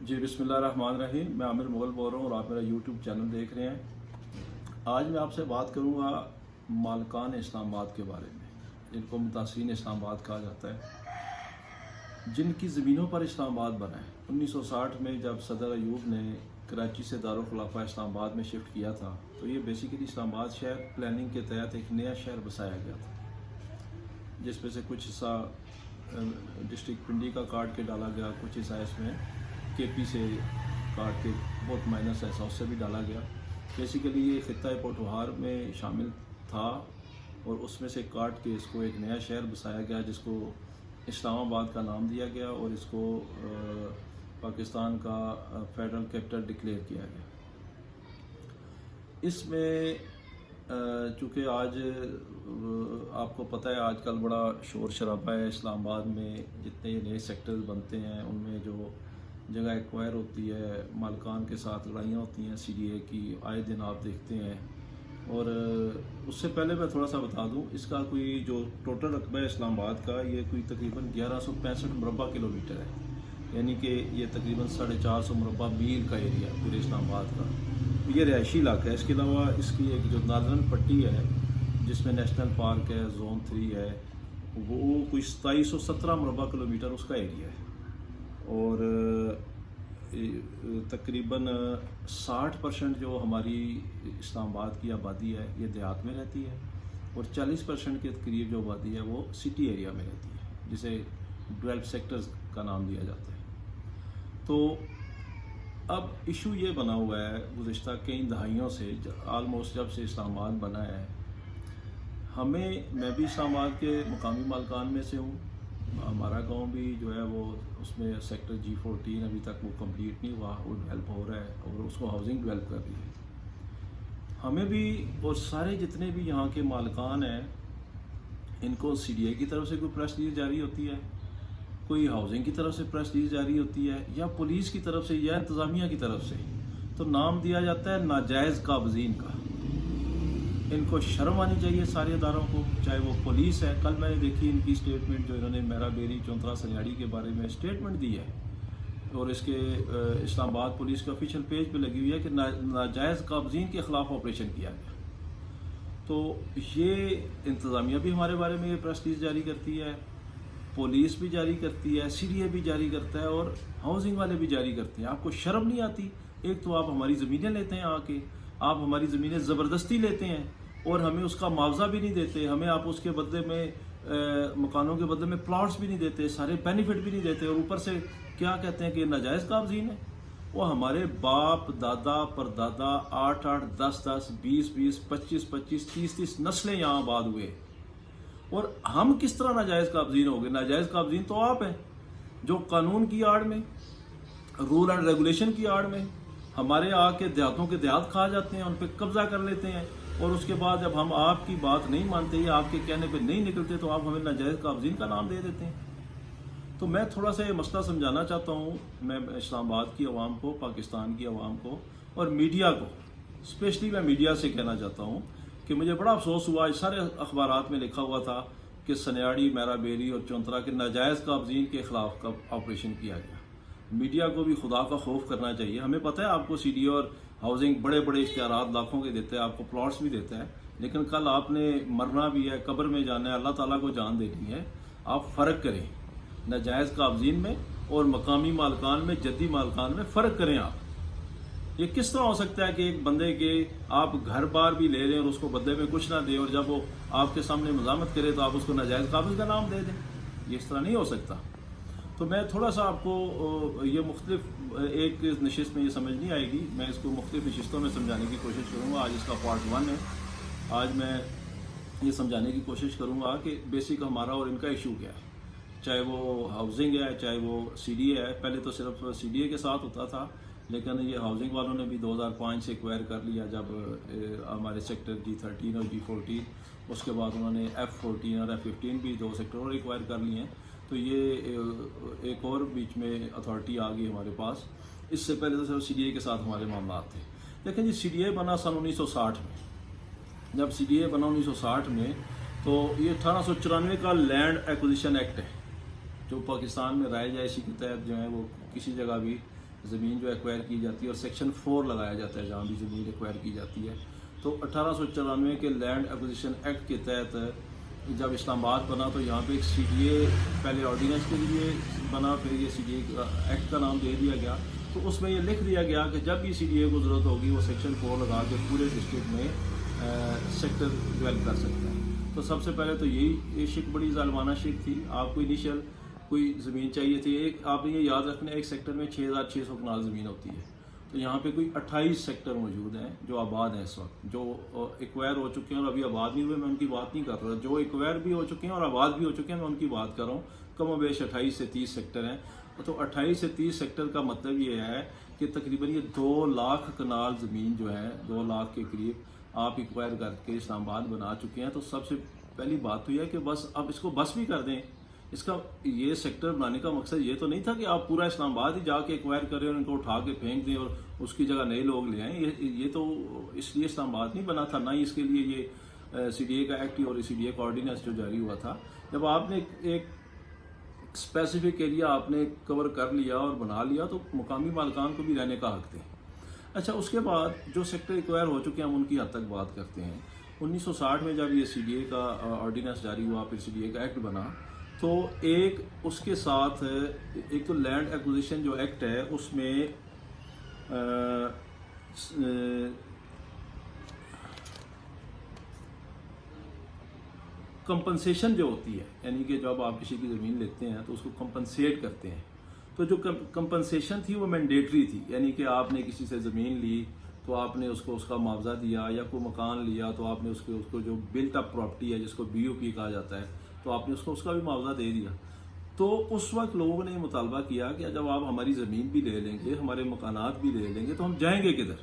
जी बिस्मिल्लाहिर्रहमानिर्रहीम। मैं आमिर मुग़ल बोल रहा हूँ और आप मेरा यूट्यूब चैनल देख रहे हैं। आज मैं आपसे बात करूँगा मालकान इस्लामाबाद के बारे में, जिनको मुतासिरीन इस्लामाबाद कहा जाता है, जिनकी ज़मीनों पर इस्लामाबाद बना है। 1960 में जब सदर अयूब ने कराची से दारुल खुलाफा इस्लामाबाद में शिफ्ट किया था, तो ये बेसिकली इस्लामाबाद शहर प्लानिंग के तहत एक नया शहर बसाया गया था, जिसमें से कुछ हिस्सा डिस्ट्रिक्ट पिंडी का काट के डाला गया, कुछ हिस्सा इसमें केपी से काट के बहुत माइनस ऐसा उससे भी डाला गया। बेसिकली ये खित्ता पोटोहार में शामिल था और उसमें से काट के इसको एक नया शहर बसाया गया, जिसको इस्लामाबाद का नाम दिया गया और इसको पाकिस्तान का फेडरल कैपिटल डिक्लेयर किया गया। इसमें चूँकि आज आपको पता है आजकल बड़ा शोर शराबा है इस्लामाबाद में, जितने नए सेक्टर्स बनते हैं उनमें जो जगह एक्वायर होती है, मालकान के साथ लड़ाइयाँ होती हैं सीडीए की, आए दिन आप देखते हैं। और उससे पहले मैं थोड़ा सा बता दूं, इसका कोई जो टोटल रकबा है इस्लामाबाद का, ये कोई तकरीबन 1165 मुरबा किलोमीटर है, यानी कि ये तकरीबन 450 मुरबा मील का एरिया है पूरे इस्लामाबाद का। ये रिहायशी इलाका है। इसके अलावा इसकी एक जो नार्दर्न पट्टी है जिसमें नेशनल पार्क है, जोन 3 है, वो कोई 2717 मुरबा किलोमीटर उसका एरिया है। और तकरीबन 60% जो हमारी इस्लामाबाद की आबादी है ये देहात में रहती है और 40% के करीब जो आबादी है वो सिटी एरिया में रहती है, जिसे 12 सेक्टर्स का नाम दिया जाता है। तो अब इशू ये बना हुआ है गुज़िश्ता कई दहाइयों से, आलमोस्ट जब से इस्लामाबाद बना है, मैं भी इस्लामाबाद के मुकामी मालकान में से हूँ। हमारा गांव भी जो है वो उसमें सेक्टर G14 अभी तक वो कंप्लीट नहीं हुआ, वो डेवलप हो रहा है और उसको हाउसिंग डेवलप कर रही है। हमें भी और सारे जितने भी यहाँ के मालकान हैं, इनको सीडीए की तरफ से कोई प्रेस रिलीज जारी होती है, कोई हाउसिंग की तरफ से प्रेस रिलीज जारी होती है, या पुलिस की तरफ से या इंतज़ामिया की तरफ से, तो नाम दिया जाता है नाजायज़ काबज़ीन का। इनको शर्म आनी चाहिए सारे अदारों को, चाहे वो पुलिस है। कल मैंने देखी इनकी स्टेटमेंट, जो इन्होंने मेरा बेरी चौंतरा सनियाड़ी के बारे में स्टेटमेंट दी है और इसके इस्लामाबाद पुलिस के ऑफिशियल पेज पे लगी हुई है कि नाजायज़ काबज़ीन के ख़िलाफ़ ऑपरेशन किया गया। तो ये इंतज़ामिया भी हमारे बारे में ये प्रेस रिलीज जारी करती है, पुलिस भी जारी करती है, सीडीए भी जारी करता है और हाउसिंग वाले भी जारी करते हैं। आपको शर्म नहीं आती? एक तो आप हमारी ज़मीनें लेते हैं आके, आप हमारी ज़मीनें ज़बरदस्ती लेते हैं और हमें उसका मुआवजा भी नहीं देते, हमें आप उसके बदले में मकानों के बदले में प्लॉट्स भी नहीं देते, सारे बेनिफिट भी नहीं देते, और ऊपर से क्या कहते हैं कि नाजायज़ काबज़ीन है। वो हमारे बाप दादा परदादा 8-8, 10-10, 20-20, 25-25, 30-30 नस्लें यहाँ आबाद हुए, और हम किस तरह नाजायज़ काबज़ीन हो गए? नाजायज़ काबज़ीन तो आप हैं, जो कानून की आड़ में, रूल एंड रेगुलेशन की आड़ में हमारे आके देहातों के देहात खा जाते हैं, उन पर कब्जा कर लेते हैं, और उसके बाद जब हम आपकी बात नहीं मानते या आपके कहने पे नहीं निकलते तो आप हमें नाजायज़ काबज़ीन का नाम दे देते हैं। तो मैं थोड़ा सा ये मसला समझाना चाहता हूँ, मैं इस्लामाबाद की आवाम को, पाकिस्तान की आवाम को और मीडिया को, स्पेशली मैं मीडिया से कहना चाहता हूँ कि मुझे बड़ा अफसोस हुआ, इस सारे अखबारात में लिखा हुआ था कि सनियाड़ी, मेरा बेरी और चौंतरा के नाजायज़ काबज़ीन के ख़िलाफ़ का ऑपरेशन किया गया। मीडिया को भी खुदा का खौफ करना चाहिए। हमें पता है आपको सीडीए और हाउसिंग बड़े बड़े इश्तिहारात लाखों के देते हैं, आपको प्लॉट्स भी देता है, लेकिन कल आपने मरना भी है, कब्र में जाना है, अल्लाह ताला को जान देनी है। आप फ़र्क करें नाजायज़ काबज़ीन में और मकामी मालकान में, जद्दी मालकान में फ़र्क करें आप। ये किस तरह हो सकता है कि एक बंदे के आप घर बार भी ले रहे हैं और उसको बदले में कुछ ना दें, और जब वो आपके सामने मज़ामत करे तो आप उसको नाजायज़ काबज़ का नाम दे दें? ये इस तरह नहीं हो सकता। तो मैं थोड़ा सा आपको ये मुख्तलिफ एक नशिस्त में ये समझ नहीं आएगी, मैं इसको मुख्तलिफ नशिस्तों में समझाने की कोशिश करूँगा। आज इसका पार्ट 1 है। आज मैं ये समझाने की कोशिश करूँगा कि बेसिक हमारा और इनका इशू क्या है, चाहे वो हाउसिंग है, चाहे वो सीडीए है। पहले तो सिर्फ सीडीए के साथ होता था, लेकिन ये हाउसिंग वालों ने भी 2005 से एक्वायर कर लिया, जब हमारे सेक्टर G13 और G14, उसके बाद उन्होंने F14 और F15 भी 2 सेक्टर और एक्वायर कर लिए हैं। तो ये एक और बीच में अथॉरिटी आ गई हमारे पास। इससे पहले तो सिर्फ सीडीए के साथ हमारे मामला थे। लेकिन जी सीडीए बना सन 1960 में। जब सीडीए बना 1960 में, तो ये 1894 का लैंड एक्विजिशन एक्ट है, जो पाकिस्तान में राय जायसी के तहत जो है वो किसी जगह भी ज़मीन जो एक्वायर की जाती है और सेक्शन 4 लगाया जाता है जहाँ भी ज़मीन एक्वायर की जाती है। तो 1894 के लैंड एक्विजिशन एक्ट के तहत जब इस्लामाबाद बना तो यहाँ पे एक CDA पहले ऑर्डिनेंस के लिए बना, फिर ये CDA एक्ट का नाम दे दिया गया। तो उसमें ये लिख दिया गया कि जब भी CDA को ज़रूरत होगी वो सेक्शन 4 लगा के पूरे डिस्ट्रिक्ट में सेक्टर डेवलप कर सकता है। तो सबसे पहले तो यही शिक बड़ी ज़ालिमाना शिक थी। आपको इनिशियल कोई ज़मीन चाहिए थी, एक आपने ये याद रखना है एक सेक्टर में 6600 कनाल ज़मीन होती है। तो यहाँ पे कोई 28 सेक्टर मौजूद हैं जो आबाद हैं इस वक्त, जो एक्वायर हो चुके हैं और अभी आबाद नहीं हुए, मैं उनकी बात नहीं कर रहा। जो एक्वायर भी हो चुके हैं और आबाद भी हो चुके हैं मैं उनकी बात कर रहा हूँ। कम व बेश 28 से 30 सेक्टर हैं। तो 28 से 30 सेक्टर का मतलब ये है कि तकरीबन ये 2 लाख कनाल ज़मीन जो है 2 लाख के करीब आप एक्वायर करके इस्लामाबाद बना चुके हैं। तो सबसे पहली बात तो यह है कि बस अब इसको बस भी कर दें। इसका ये सेक्टर बनाने का मकसद ये तो नहीं था कि आप पूरा इस्लामाबाद ही जाके एक्वायर करें और इनको उठा के फेंक दें और उसकी जगह नए लोग ले आएँ। ये तो इसलिए इस्लामाबाद नहीं बना था, ना ही इसके लिए ये CDA का एक्ट और CDA का ऑर्डिनेंस जो जारी हुआ था। जब आपने एक स्पेसिफिक एरिया आपने कवर कर लिया और बना लिया तो मुकामी मालिकान को भी रहने का हक दें। अच्छा, उसके बाद जो सेक्टर एक्वायर हो चुके हैं हम उनकी हद तक बात करते हैं। 1960 में जब ये CDA का ऑर्डिनेंस जारी हुआ, फिर CDA का एक्ट बना, तो एक उसके साथ एक तो लैंड एक्विजिशन जो एक्ट है उसमें कंपनसेशन जो होती है, यानी कि जब आप किसी की ज़मीन लेते हैं तो उसको कंपनसेट करते हैं। तो जो कंपनसेशन थी वो मैंडेटरी थी, यानी कि आपने किसी से ज़मीन ली तो आपने उसको उसका मुआवजा दिया, या कोई मकान लिया तो आपने उसको जो बिल्ट अप प्रॉपर्टी है जिसको BOP कहा जाता है, तो आपने उसको उसका भी मुआवजा दे दिया। तो उस वक्त लोगों ने ये मुतालबा किया कि जब आप हमारी ज़मीन भी ले लेंगे, हमारे मकानात भी ले लेंगे, तो हम जाएंगे किधर।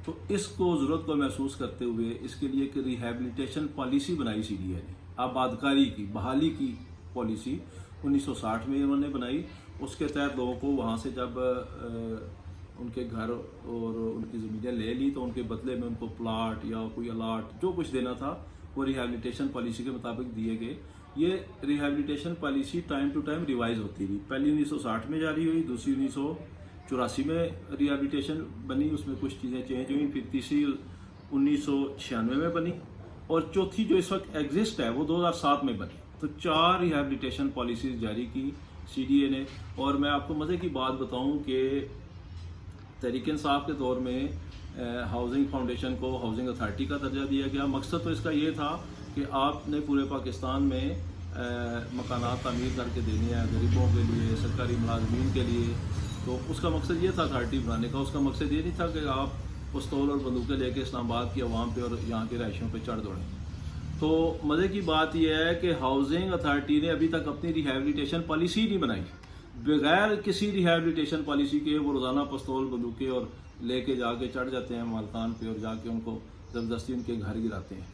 तो इसको ज़रूरत को महसूस करते हुए इसके लिए एक रिहैबिलिटेशन पॉलिसी बनाई CDA ने, आबादकारी की बहाली की पॉलिसी 1960 में उन्होंने बनाई। उसके तहत लोगों को वहाँ से जब उनके घर और उनकी ज़मीनें ले ली तो उनके बदले में उनको प्लाट या कोई अलाट जो कुछ देना था वो रिहैबिलिटेशन पॉलिसी के मुताबिक दिए गए। ये rehabilitation policy time to time revise होती रही। पहली 1960 में जारी हुई, दूसरी 1984 में रिहैबिलिटेशन बनी, उसमें कुछ चीज़ें चेंज हुई, फिर तीसरी 1996 में बनी और चौथी जो इस वक्त एग्जिस्ट है वो 2007 में बनी। तो 4 रिहैबिलिटेशन पॉलिसीज़ जारी की CDA ने। और मैं आपको मज़े की बात बताऊं कि तहरीक इंसाफ के दौर में हाउसिंग फाउंडेशन को हाउसिंग अथॉरिटी का दर्जा दिया गया। मकसद तो इसका ये था कि आपने पूरे पाकिस्तान में मकानात तामीर करके देनी है गरीबों के लिए, सरकारी मुलाजमीन के लिए। तो उसका मकसद ये था अथॉरिटी बनाने का। उसका मकसद ये नहीं था कि आप पिस्तौल और बंदूकें लेके इस्लामाबाद की आवाम पे और यहाँ के रहायशियों पे चढ़ दौड़ें। तो मज़े की बात यह है कि हाउसिंग अथॉरिटी ने अभी तक अपनी रिहैबिलिटेशन पॉलिसी नहीं बनाई। बगैर किसी रिहैबिलिटेशन पॉलिसी के वो रोज़ाना पिस्तौल बंदूकें और लेके जाके चढ़ जाते हैं मालकान पे और जाके उनको ज़बरदस्ती उनके घर गिराते हैं।